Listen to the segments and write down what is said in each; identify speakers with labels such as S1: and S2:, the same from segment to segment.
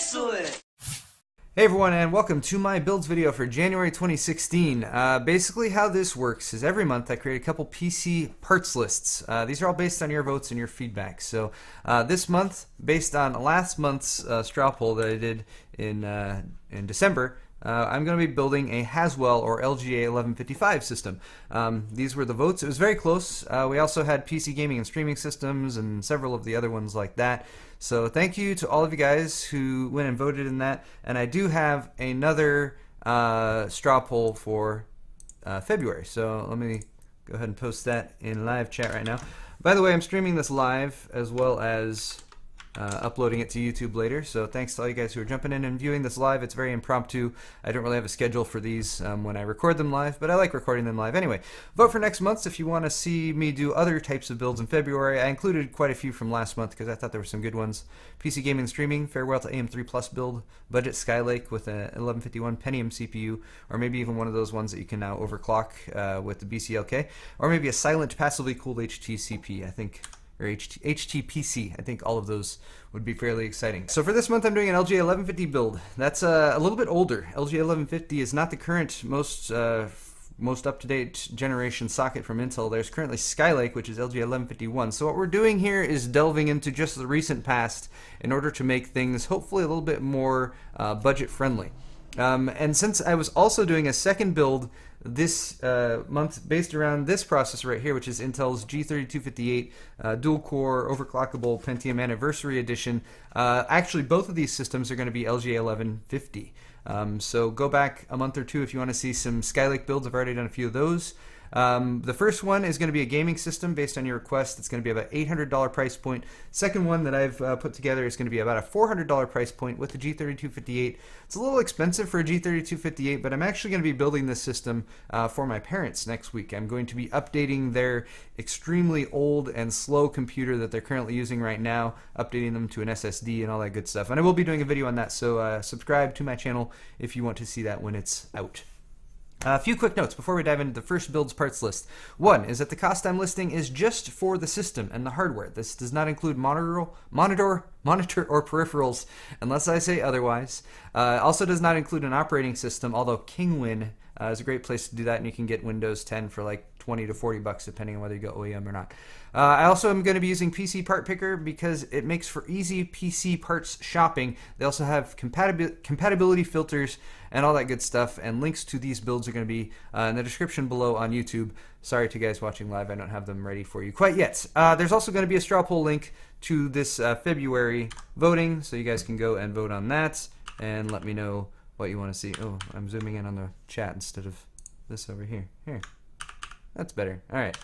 S1: Excellent!
S2: Hey everyone, and welcome to my builds video for January 2016. Basically how this works is every month I create a couple PC parts lists. These are all based on your votes and your feedback. So this month, based on last month's straw poll that I did in December, I'm going to be building a Haswell or LGA 1155 system. These were the votes. It was very close. We also had PC gaming and streaming systems and several of the other ones like that. So thank you to all of you guys who went and voted in that. And I do have another straw poll for February. So let me go ahead and post that in live chat right now. By the way, I'm streaming this live as well as uploading it to YouTube later. So thanks to all you guys who are jumping in and viewing this live. It's very impromptu. I don't really have a schedule for these when I record them live, but I like recording them live anyway. Vote for next month if you want to see me do other types of builds in February. I included quite a few from last month because I thought there were some good ones. PC gaming and streaming, farewell to AM3 Plus build, budget Skylake with an 1151 Pentium CPU, or maybe even one of those ones that you can now overclock with the BCLK, or maybe a silent passively cooled HTCP, I think. Or HTPC. I think all of those would be fairly exciting. So for this month I'm doing an LGA 1150 build. That's a little bit older. LGA 1150 is not the current most up-to-date generation socket from Intel. There's currently Skylake, which is LGA 1151. So what we're doing here is delving into just the recent past in order to make things hopefully a little bit more budget friendly. And since I was also doing a second build this month based around this processor right here, which is Intel's G3258 dual-core overclockable Pentium Anniversary Edition, actually both of these systems are going to be LGA 1150. So go back a month or two if you want to see some Skylake builds. I've already done a few of those. The first one is going to be a gaming system based on your request. It's going to be about $800 price point. Second one that I've put together is going to be about a $400 price point with the G3258. It's a little expensive for a G3258, but I'm actually going to be building this system for my parents next week. I'm going to be updating their extremely old and slow computer that they're currently using right now, updating them to an SSD and all that good stuff. And I will be doing a video on that, so subscribe to my channel if you want to see that when it's out. A few quick notes before we dive into the first build's parts list. One is that the cost I'm listing is just for the system and the hardware. This does not include monitor or peripherals unless I say otherwise. Also does not include an operating system, although Kingwin is a great place to do that, and you can get Windows 10 for like 20 to 40 bucks depending on whether you go OEM or not. I also am going to be using PC Part Picker because it makes for easy PC parts shopping. They also have compatibility filters and all that good stuff, and links to these builds are going to be in the description below on YouTube. Sorry to you guys watching live, I don't have them ready for you quite yet. There's also going to be a straw poll link to this February voting, so you guys can go and vote on that and let me know what you want to see. Oh, I'm zooming in on the chat instead of this over here. Here. That's better. All right.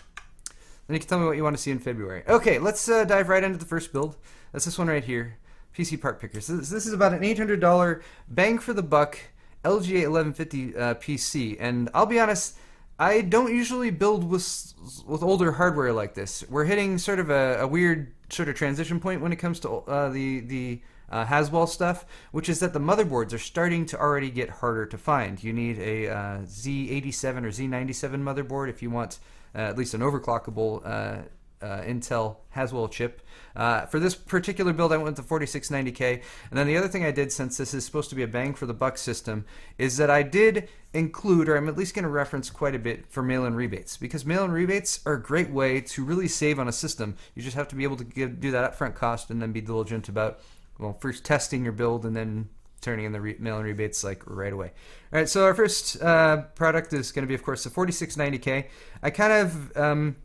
S2: Then you can tell me what you want to see in February. Okay, let's dive right into the first build. That's this one right here, PC Part Picker. So this is about an $800 bang for the buck LGA 1150 PC. And I'll be honest, I don't usually build with older hardware like this. We're hitting sort of a weird sort of transition point when it comes to the Haswell stuff, which is that the motherboards are starting to already get harder to find. You need a Z87 or Z97 motherboard if you want at least an overclockable Intel Haswell chip. For this particular build, I went with the 4690K. And then the other thing I did, since this is supposed to be a bang for the buck system, is that I did include, or I'm at least going to reference quite a bit for mail-in rebates, because mail-in rebates are a great way to really save on a system. You just have to be able to do that upfront cost and then be diligent about, well, first testing your build and then turning in the mail-in rebates like right away. All right, so our first product is going to be, of course, the 4690K. I kind of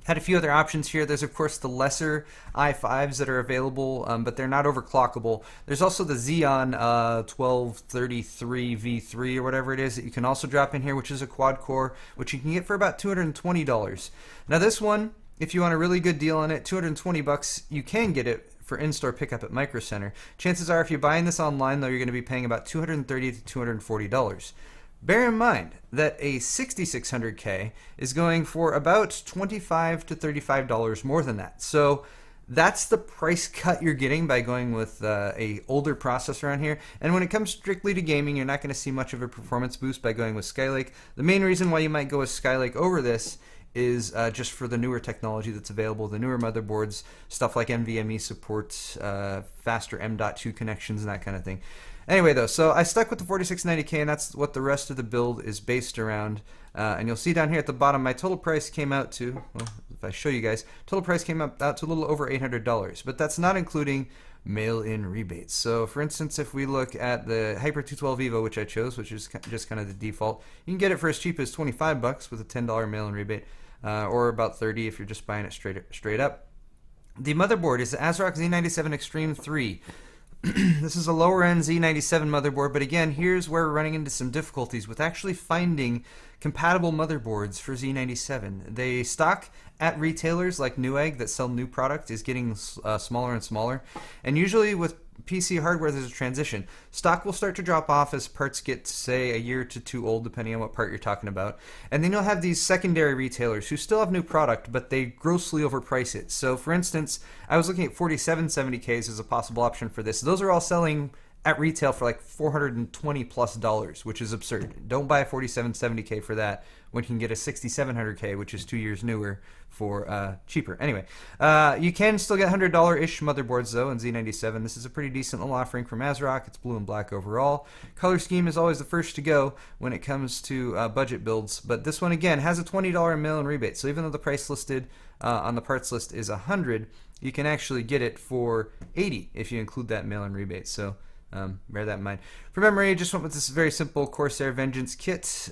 S2: had a few other options here. There's, of course, the lesser i5s that are available, but they're not overclockable. There's also the Xeon 1233 V3 or whatever it is that you can also drop in here, which is a quad core, which you can get for about $220. Now this one, if you want a really good deal on it, 220 bucks, you can get it for in-store pickup at Micro Center. Chances are if you're buying this online, though, you're going to be paying about $230 to $240. Bear in mind that a 6600K is going for about $25 to $35 more than that. So that's the price cut you're getting by going with a older processor on here. And when it comes strictly to gaming, you're not going to see much of a performance boost by going with Skylake. The main reason why you might go with Skylake over this is just for the newer technology that's available, the newer motherboards, stuff like NVMe support, faster M.2 connections, and that kind of thing. Anyway, though, so I stuck with the 4690K, and that's what the rest of the build is based around. And you'll see down here at the bottom, my total price came out to, well, if I show you guys, total price came out to a little over $800, but that's not including mail-in rebates. So, for instance, if we look at the Hyper 212 Evo, which I chose, which is just kind of the default, you can get it for as cheap as $25 with a $10 mail-in rebate, or about $30 if you're just buying it straight up. The motherboard is the ASRock Z97 Extreme 3. This is a lower end Z97 motherboard, but again, here's where we're running into some difficulties with actually finding compatible motherboards for Z97. They stock at retailers like Newegg that sell new product is getting smaller and smaller, and usually with PC hardware there's a transition. Stock will start to drop off as parts get, say, a year to two old, depending on what part you're talking about, and then you'll have these secondary retailers who still have new product, but they grossly overprice it. So for instance, I was looking at 4770Ks as a possible option for this. Those are all selling at retail for like $420+, which is absurd. Don't buy a 4770K for that when you can get a 6700K, which is 2 years newer, for cheaper. Anyway, you can still get $100-ish motherboards though in Z97. This is a pretty decent little offering from ASRock. It's blue and black overall. Color scheme is always the first to go when it comes to budget builds, but this one again has a $20 mail-in rebate. So even though the price listed on the parts list is $100, you can actually get it for $80 if you include that mail-in rebate. So bear that in mind. For memory, I just went with this very simple Corsair Vengeance kit.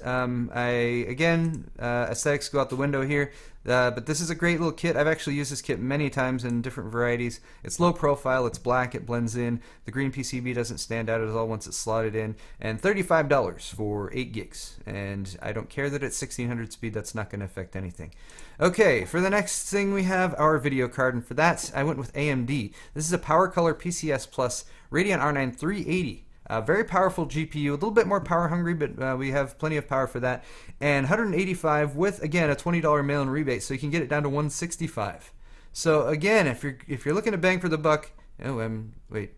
S2: Aesthetics go out the window here, but this is a great little kit. I've actually used this kit many times in different varieties. It's low profile, it's black, it blends in. The green PCB doesn't stand out at all once it's slotted in. And $35 for 8 gigs. And I don't care that it's 1600 speed, that's not going to affect anything. Okay, for the next thing we have our video card, and for that I went with AMD. This is a PowerColor PCS Plus Radeon R9 380. Very powerful GPU, a little bit more power hungry, but we have plenty of power for that. And 185 with, again, a $20 mail-in rebate, so you can get it down to 165. So again, if you're looking to bang for the buck, wrong click.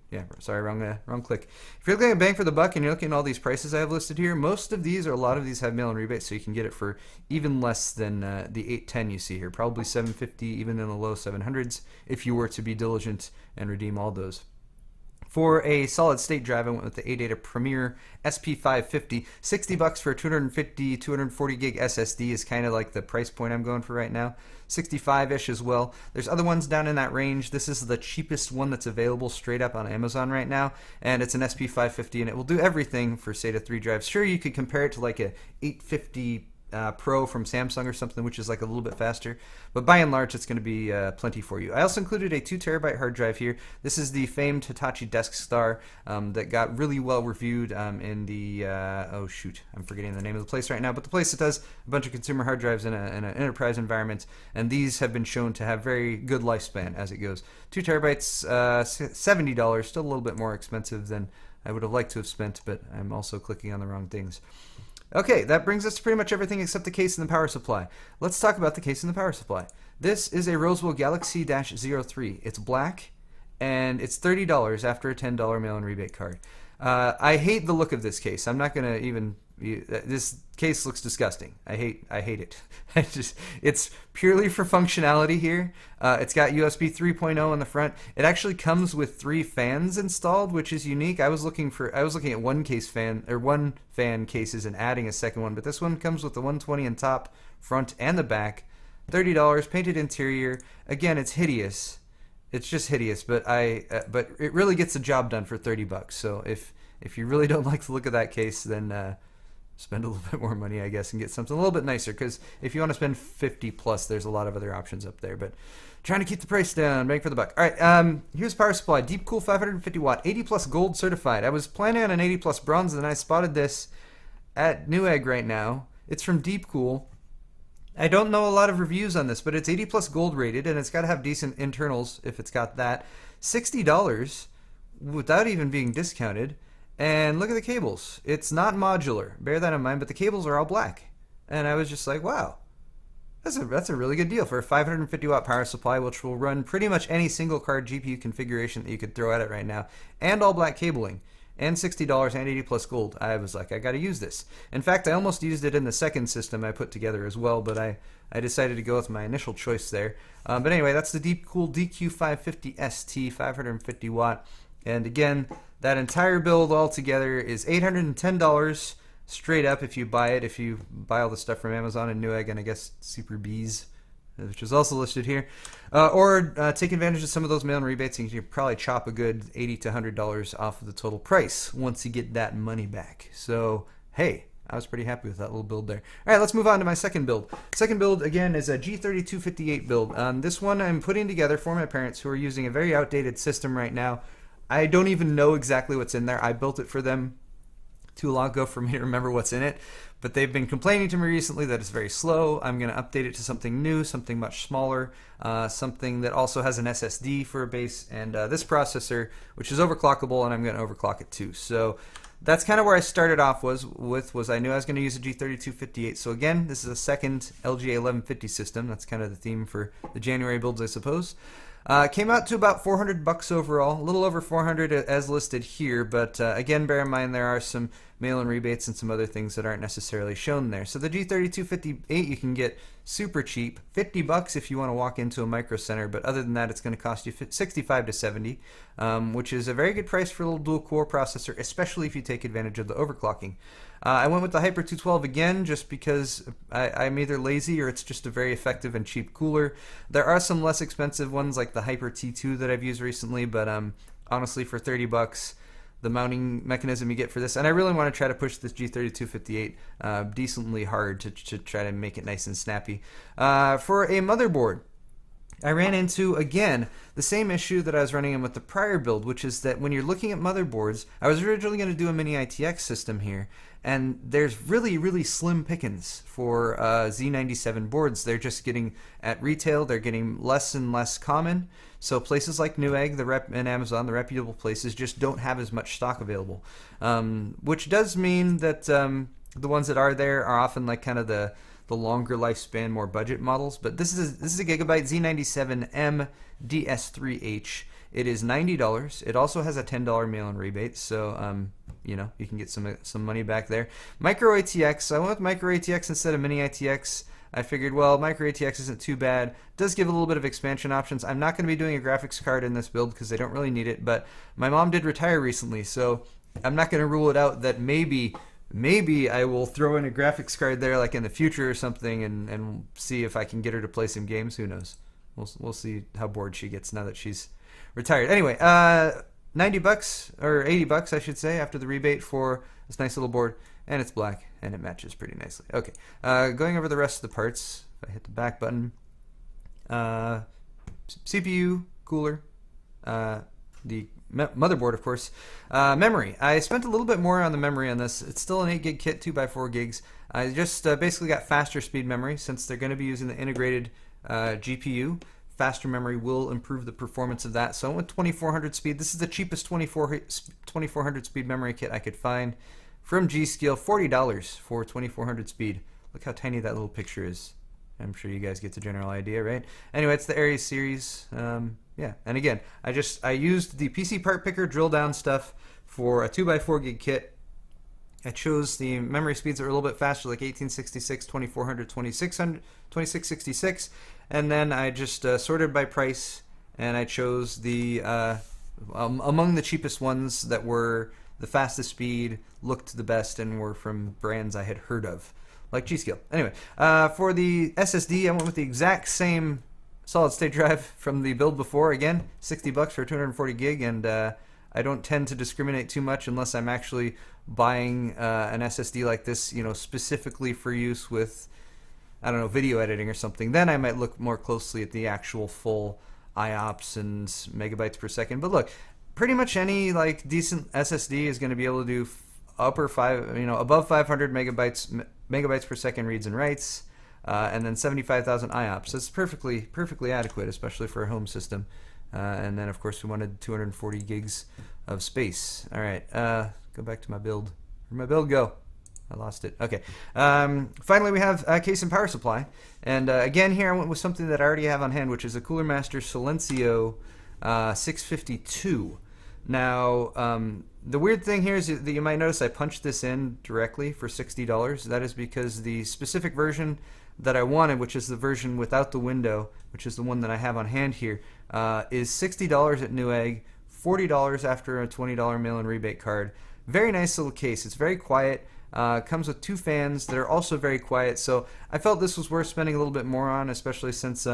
S2: If you're looking at bang for the buck and you're looking at all these prices I have listed here, most of these, or a lot of these, have mail-in rebates, so you can get it for even less than the 810 you see here, probably 750, even in the low 700s, if you were to be diligent and redeem all those. For a solid state drive, I went with the ADATA Premier SP550. $60 for a 250, 240 gig SSD is kind of like the price point I'm going for right now. 65-ish as well. There's other ones down in that range. This is the cheapest one that's available straight up on Amazon right now, and it's an SP550, and it will do everything for SATA 3 drives. Sure, you could compare it to like a 850 Pro from Samsung or something, which is like a little bit faster, but by and large it's going to be plenty for you. I also included a 2TB hard drive here. This is the famed Hitachi DeskStar that got really well reviewed in the I'm forgetting the name of the place right now, but the place that does a bunch of consumer hard drives in an enterprise environment, and these have been shown to have very good lifespan as it goes. 2 terabytes, $70, still a little bit more expensive than I would have liked to have spent, but I'm also clicking on the wrong things. Okay, that brings us to pretty much everything except the case and the power supply. Let's talk about the case and the power supply. This is a Roswell Galaxy-03. It's black, and it's $30 after a $10 mail-in rebate card. I hate the look of this case. I'm not going to even... This case looks disgusting. I hate it. It's purely for functionality here. It's got USB 3.0 on the front. It actually comes with 3 fans installed, which is unique. I was looking at one fan cases and adding a second one, but this one comes with the 120 on top, front, and the back. $30, painted interior. Again, it's hideous. It's just hideous, but it really gets the job done for $30. So if you really don't like the look of that case, then spend a little bit more money, I guess, and get something a little bit nicer, because if you want to spend 50 plus, there's a lot of other options up there, but trying to keep the price down, bang for the buck. All right, here's power supply. Deepcool 550 watt, 80 plus gold certified. I was planning on an 80 plus bronze, and I spotted this at Newegg right now. It's from Deepcool. I don't know a lot of reviews on this, but it's 80 plus gold rated, and it's got to have decent internals if it's got that. $60 without even being discounted. And look at the cables. It's not modular. Bear that in mind, but the cables are all black. And I was just like, wow, that's a really good deal for a 550 watt power supply, which will run pretty much any single card GPU configuration that you could throw at it right now, and all black cabling. and $60 and 80 plus gold. I was like, I got to use this. In fact, I almost used it in the second system I put together as well, but I decided to go with my initial choice there. But anyway, that's the Deepcool DQ550 ST, 550 watt. And again, that entire build altogether is $810 straight up if you buy it. If you buy all the stuff from Amazon and Newegg and I guess Super Bees, which is also listed here, or take advantage of some of those mail-in rebates, and you can probably chop a good $80 to $100 off of the total price once you get that money back. So hey, I was pretty happy with that little build there. All right, let's move on to my second build. Second build, again, is a G3258 build. This one I'm putting together for my parents who are using a very outdated system right now. I don't even know exactly what's in there. I built it for them too long ago for me to remember what's in it, but they've been complaining to me recently that it's very slow. I'm going to update it to something new, something much smaller, something that also has an SSD for a base, and this processor, which is overclockable, and I'm going to overclock it too. So that's kind of where I started off was I knew I was going to use a G3258. So again, this is a second LGA 1150 system. That's kind of the theme for the January builds, I suppose. Came out to about $400 overall, a little over 400 as listed here, but again, bear in mind there are some mail-in rebates and some other things that aren't necessarily shown there. So the G3258 you can get super cheap, $50 if you want to walk into a Micro Center, but other than that, it's going to cost you $65 to $70, which is a very good price for a little dual-core processor, especially if you take advantage of the overclocking. I went with the Hyper 212 again just because I'm either lazy or it's just a very effective and cheap cooler. There are some less expensive ones like the Hyper T2 that I've used recently, but honestly for $30, the mounting mechanism you get for this, and I really want to try to push this G3258 decently hard to try to make it nice and snappy. For a motherboard, I ran into, again, the same issue that I was running in with the prior build, which is that when you're looking at motherboards, I was originally going to do a mini ITX system here, and there's really, really slim pickings for Z97 boards. They're just getting, at retail, they're getting less and less common. So places like Newegg and Amazon, the reputable places, just don't have as much stock available. Which does mean that the ones that are there are often like kind of the longer lifespan, more budget models. But this is a Gigabyte Z97M DS3H. It is $90. It also has a $10 mail-in rebate, so you know, you can get some money back there. Micro ATX. I went with Micro ATX instead of Mini ITX. I figured, well, Micro ATX isn't too bad. It does give a little bit of expansion options. I'm not going to be doing a graphics card in this build because they don't really need it, but my mom did retire recently, so I'm not going to rule it out that maybe I will throw in a graphics card there like in the future or something and see if I can get her to play some games. Who knows? We'll see how bored she gets now that she's retired. Anyway, $90 or $80 I should say after the rebate for this nice little board, and it's black and it matches pretty nicely. Okay, going over the rest of the parts. If I hit the back button, CPU, cooler, the motherboard, of course. Memory. I spent a little bit more on the memory on this. It's still an 8 gig kit, 2x4 gigs. I just basically got faster speed memory since they're going to be using the integrated GPU. Faster memory will improve the performance of that. So I went with 2400 speed. This is the cheapest 2400 speed memory kit I could find from G.Skill. $40 for 2400 speed. Look how tiny that little picture is. I'm sure you guys get the general idea, right? Anyway, it's the Aries series. Yeah, and again, I used the PC part picker drill down stuff for a 2x4 gig kit. I chose the memory speeds that are a little bit faster, like 1866, 2400, 2600, 2666, and then I just sorted by price, and I chose the among the cheapest ones that were the fastest speed, looked the best, and were from brands I had heard of, like G.Skill. Anyway, for the SSD, I went with the exact same solid state drive from the build before. Again, $60 for 240 gig, and I don't tend to discriminate too much unless I'm actually buying an SSD like this, you know, specifically for use with, I don't know, video editing or something. Then I might look more closely at the actual full IOPS and megabytes per second. But look, pretty much any like decent SSD is going to be able to do above 500 megabytes per second reads and writes, and then 75,000 IOPS. That's perfectly adequate, especially for a home system. And then of course we wanted 240 gigs of space. All right, go back to my build. Where'd my build go? I lost it. Okay. Finally, we have a case and power supply. And again, here I went with something that I already have on hand, which is a Cooler Master Silencio 652. Now, the weird thing here is that you might notice I punched this in directly for $60. That is because the specific version that I wanted, which is the version without the window, which is the one that I have on hand here, is $60 at Newegg, $40 after a $20 mail-in rebate card. Very nice little case. It's very quiet. Comes with 2 fans that are also very quiet, so I felt this was worth spending a little bit more on, especially since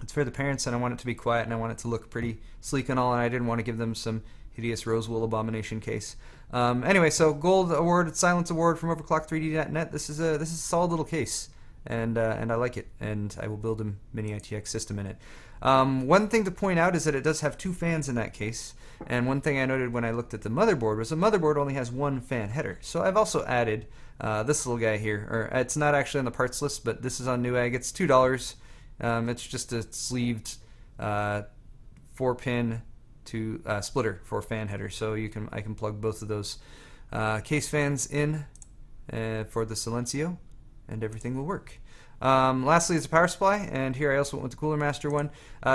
S2: it's for the parents and I want it to be quiet and I want it to look pretty sleek and all, and I didn't want to give them some hideous rose wool abomination case. Anyway, so gold award, silence award from overclock3d.net. This is a solid little case, and I like it, and I will build a mini ITX system in it. One thing to point out is that it does have 2 fans in that case, and one thing I noted when I looked at the motherboard was the motherboard only has 1 fan header. So I've also added this little guy here, or it's not actually on the parts list, but this is on Newegg. It's $2. It's just a sleeved 4-pin to splitter for fan header, so I can plug both of those case fans in for the Silencio, and everything will work. Lastly, it's a power supply, and here I also went with the Cooler Master one.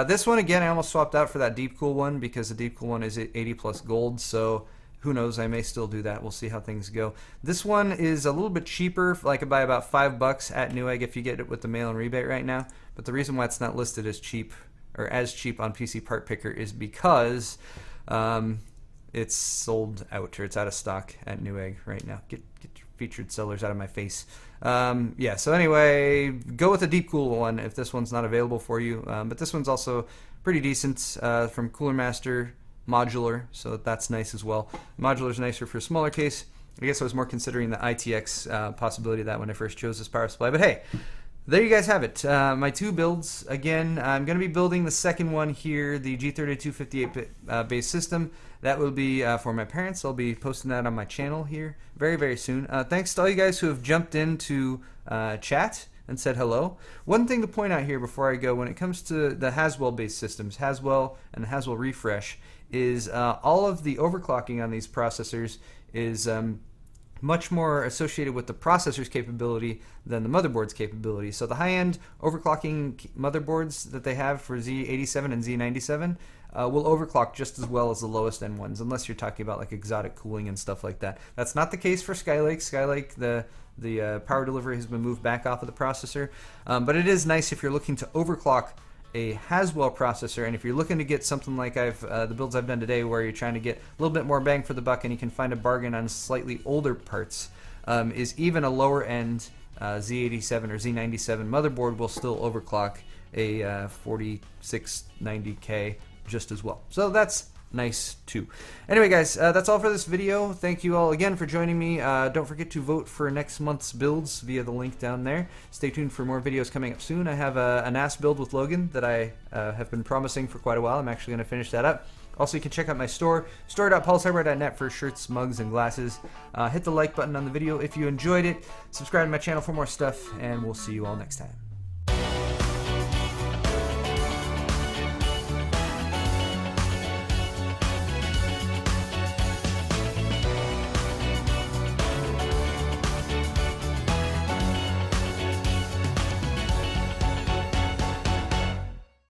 S2: This one, again, I almost swapped out for that Deepcool one because the Deepcool one is 80 plus gold, so who knows, I may still do that. We'll see how things go. This one is a little bit cheaper, like by about $5 at Newegg if you get it with the mail-in rebate right now, but the reason why it's not listed as cheap, or as cheap on PC Part Picker, is because it's sold out, or it's out of stock at Newegg right now. Get your featured sellers out of my face. Yeah, so anyway, go with the Deepcool one if this one's not available for you, but this one's also pretty decent from Cooler Master modular, so that's nice as well. Modular's nicer for a smaller case. I guess I was more considering the ITX possibility of that when I first chose this power supply, but hey, there you guys have it. My 2 builds. Again, I'm going to be building the second one here, the G32 58-bit base system. That will be for my parents. I'll be posting that on my channel here very, very soon. Thanks to all you guys who have jumped into chat and said hello. One thing to point out here before I go, when it comes to the Haswell-based systems, Haswell and the Haswell Refresh, is all of the overclocking on these processors is much more associated with the processor's capability than the motherboard's capability. So the high-end overclocking motherboards that they have for Z87 and Z97 will overclock just as well as the lowest end ones, unless you're talking about like exotic cooling and stuff like that. That's not the case for Skylake. Skylake, the power delivery has been moved back off of the processor, but it is nice if you're looking to overclock a Haswell processor, and if you're looking to get something like the builds I've done today, where you're trying to get a little bit more bang for the buck and you can find a bargain on slightly older parts, is even a lower end Z87 or Z97 motherboard will still overclock a 4690K just as well. So that's nice too. Anyway guys, that's all for this video. Thank you all again for joining me. Don't forget to vote for next month's builds via the link down there. Stay tuned for more videos coming up soon. I have a NAS build with Logan that I have been promising for quite a while. I'm actually going to finish that up. Also, you can check out my store, store.paulshardware.net, for shirts, mugs, and glasses. Hit the like button on the video if you enjoyed it. Subscribe to my channel for more stuff, and we'll see you all next time.